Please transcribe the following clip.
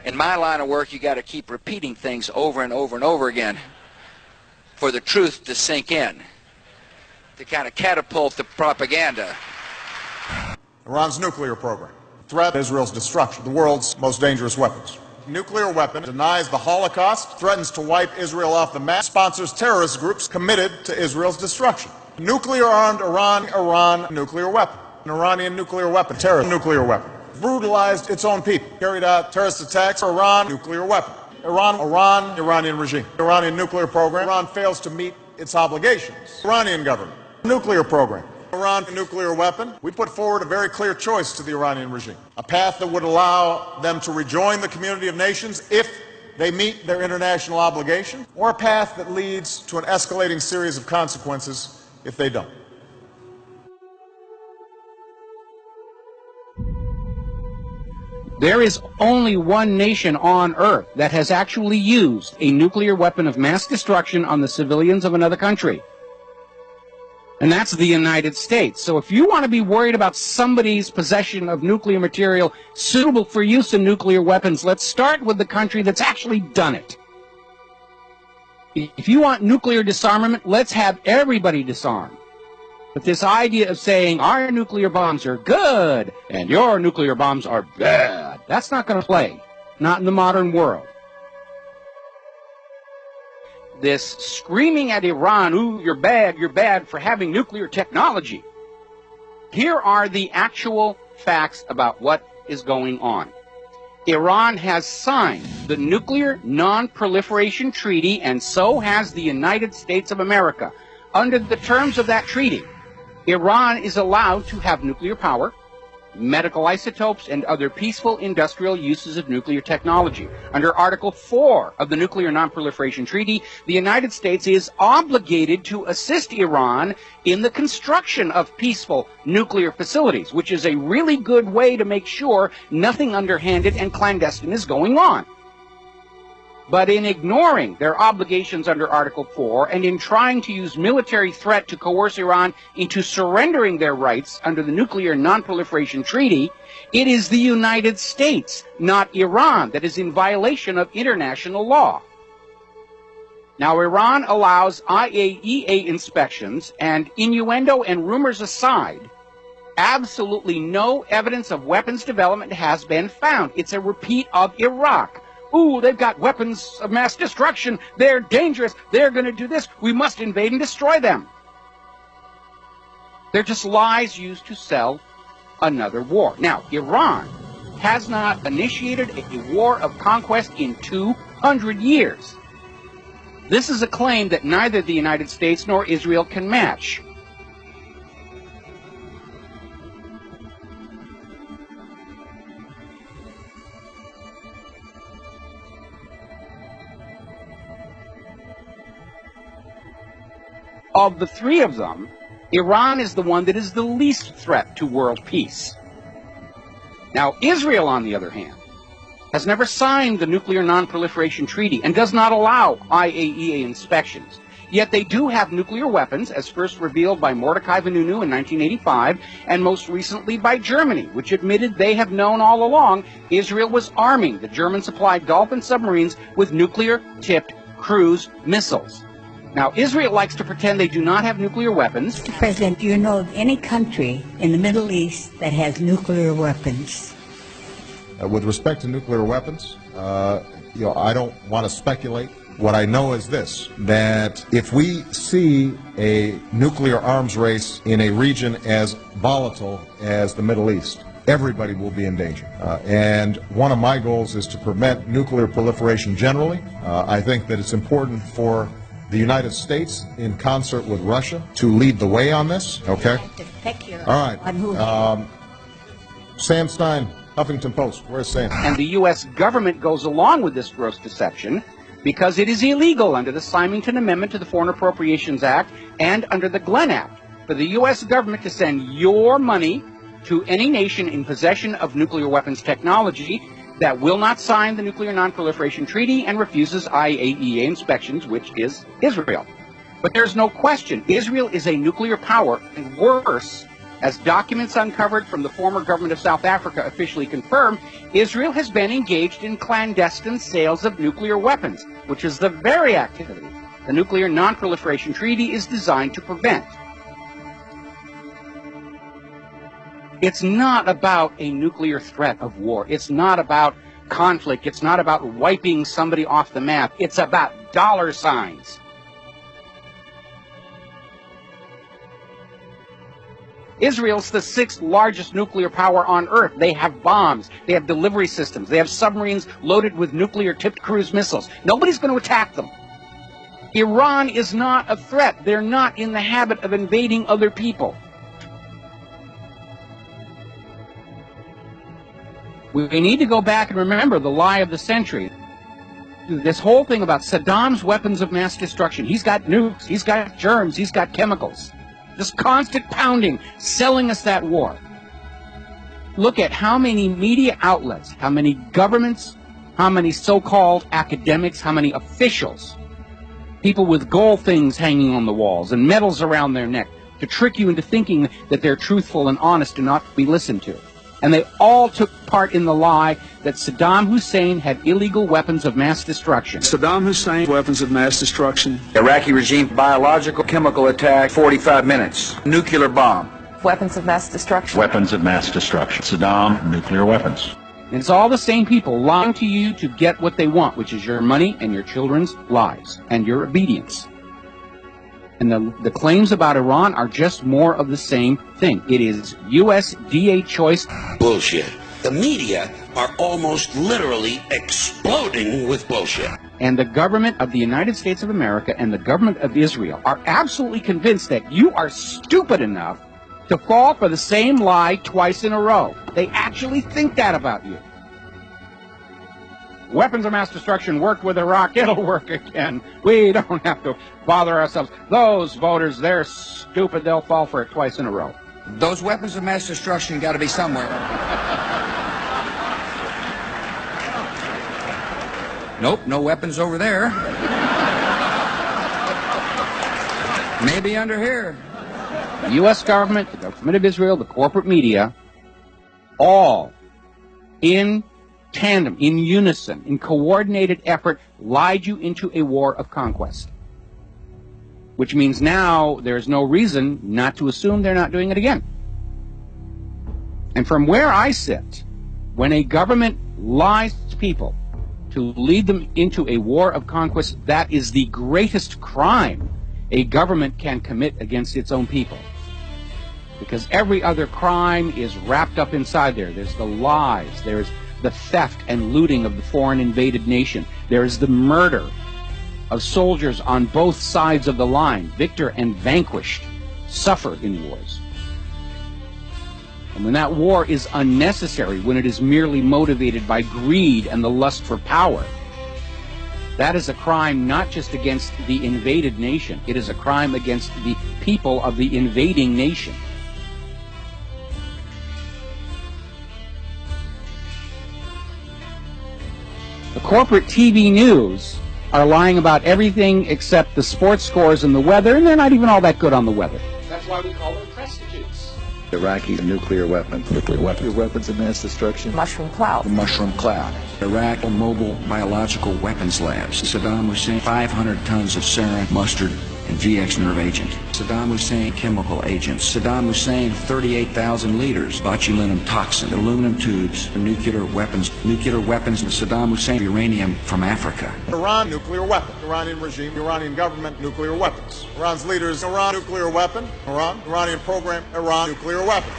In my line of work, you got to keep repeating things over and over and over again for the truth to sink in, to kind of catapult the propaganda. Iran's nuclear program. Threat Israel's destruction, the world's most dangerous weapons. Nuclear weapon denies the Holocaust, threatens to wipe Israel off the map, sponsors terrorist groups committed to Israel's destruction. Nuclear-armed Iran nuclear weapon. An Iranian nuclear weapon, terrorist nuclear weapon. Brutalized its own people, carried out terrorist attacks, Iran nuclear weapon. Iranian regime. Iranian nuclear program. Iran fails to meet its obligations. Iranian government. Nuclear program. Iran nuclear weapon. We put forward a very clear choice to the Iranian regime. A path that would allow them to rejoin the community of nations if they meet their international obligation, or a path that leads to an escalating series of consequences if they don't. There is only one nation on Earth that has actually used a nuclear weapon of mass destruction on the civilians of another country. And that's the United States. So if you want to be worried about somebody's possession of nuclear material suitable for use in nuclear weapons, let's start with the country that's actually done it. If you want nuclear disarmament, let's have everybody disarm. But this idea of saying our nuclear bombs are good and your nuclear bombs are bad, that's not going to play. Not in the modern world. This screaming at Iran, ooh, you're bad for having nuclear technology. Here are the actual facts about what is going on. Iran has signed the Nuclear Non-Proliferation Treaty, and so has the United States of America. Under the terms of that treaty, Iran is allowed to have nuclear power, medical isotopes, and other peaceful industrial uses of nuclear technology. Under Article 4 of the Nuclear Non-Proliferation Treaty, the United States is obligated to assist Iran in the construction of peaceful nuclear facilities, which is a really good way to make sure nothing underhanded and clandestine is going on. But in ignoring their obligations under Article 4 and in trying to use military threat to coerce Iran into surrendering their rights under the Nuclear Non-Proliferation Treaty, it is the United States, not Iran, that is in violation of international law. Now, Iran allows IAEA inspections, and innuendo and rumors aside, absolutely no evidence of weapons development has been found. It's a repeat of Iraq. Ooh, they've got weapons of mass destruction. They're dangerous. They're going to do this. We must invade and destroy them. They're just lies used to sell another war. Now, Iran has not initiated a war of conquest in 200 years. This is a claim that neither the United States nor Israel can match. Of the three of them, Iran is the one that is the least threat to world peace. Now, Israel, on the other hand, has never signed the Nuclear Non-Proliferation Treaty and does not allow IAEA inspections. Yet they do have nuclear weapons, as first revealed by Mordecai Vanunu in 1985, and most recently by Germany, which admitted they have known all along Israel was arming the German-supplied Dolphin submarines with nuclear-tipped cruise missiles. Now, Israel likes to pretend they do not have nuclear weapons. Mr. President, do you know of any country in the Middle East that has nuclear weapons? With respect to nuclear weapons, I don't want to speculate. What I know is this, that if we see a nuclear arms race in a region as volatile as the Middle East, everybody will be in danger. And one of my goals is to prevent nuclear proliferation generally. I think that it's important for the United States, in concert with Russia, to lead the way on this. Okay? All right. Sam Stein, Huffington Post. Where's Sam? And the U.S. government goes along with this gross deception because it is illegal under the Symington Amendment to the Foreign Appropriations Act and under the Glenn Act for the U.S. government to send your money to any nation in possession of nuclear weapons technology that will not sign the Nuclear Non-Proliferation Treaty and refuses IAEA inspections, which is Israel. But there's no question, Israel is a nuclear power, and worse, As documents uncovered from the former government of South Africa officially confirm, Israel has been engaged in clandestine sales of nuclear weapons, which is the very activity the Nuclear Non-Proliferation Treaty is designed to prevent. It's not about a nuclear threat of war. It's not about conflict. It's not about wiping somebody off the map. It's about dollar signs. Israel's the 6th largest nuclear power on Earth. They have bombs. They have delivery systems. They have submarines loaded with nuclear-tipped cruise missiles. Nobody's going to attack them. Iran is not a threat. They're not in the habit of invading other people. We need to go back and remember the lie of the century. This whole thing about Saddam's weapons of mass destruction. He's got nukes. He's got germs. He's got chemicals. This constant pounding, selling us that war. Look at how many media outlets, how many governments, how many so-called academics, how many officials, people with gold things hanging on the walls and medals around their neck to trick you into thinking that they're truthful and honest and not to be listened to. And they all took part in the lie that Saddam Hussein had illegal weapons of mass destruction. Saddam Hussein, weapons of mass destruction. Iraqi regime, biological, chemical attack, 45 minutes. Nuclear bomb. Weapons of mass destruction. Weapons of mass destruction. Saddam, nuclear weapons. And it's all the same people lying to you to get what they want, which is your money and your children's lives and your obedience. And the claims about Iran are just more of the same thing. It is U.S. DA choice. Bullshit. The media are almost literally exploding with bullshit. And the government of the United States of America and the government of Israel are absolutely convinced that you are stupid enough to fall for the same lie twice in a row. They actually think that about you. Weapons of mass destruction worked with Iraq. It'll work again. We don't have to bother ourselves. Those voters, they're stupid. They'll fall for it twice in a row. Those weapons of mass destruction got to be somewhere. Nope, no weapons over there. Maybe under here. The U.S. government, the government of Israel, the corporate media, all in tandem, in unison, in coordinated effort, lied you into a war of conquest. Which means now there's no reason not to assume they're not doing it again. And from where I sit, when a government lies to people to lead them into a war of conquest, that is the greatest crime a government can commit against its own people. Because every other crime is wrapped up inside there. There's the lies, there's the theft and looting of the foreign invaded nation. There is the murder of soldiers on both sides of the line. Victor and vanquished suffer in wars. And when that war is unnecessary, when it is merely motivated by greed and the lust for power, that is a crime not just against the invaded nation. It is a crime against the people of the invading nation. The corporate TV news are lying about everything except the sports scores and the weather, and they're not even all that good on the weather. That's why we call them prostitutes. Iraqi nuclear weapons. Nuclear weapons. Weapons of mass destruction. Mushroom cloud. The mushroom cloud. Iraq mobile biological weapons labs. Saddam Hussein, 500 tons of sarin, mustard, and VX nerve agent. Saddam Hussein chemical agents. Saddam Hussein 38,000 liters botulinum toxin, aluminum tubes, nuclear weapons. Nuclear weapons and Saddam Hussein uranium from Africa. Iran, nuclear weapon. Iranian regime, Iranian government, nuclear weapons. Iran's leaders, Iran, nuclear weapon. Iran, Iranian program, Iran, nuclear weapon.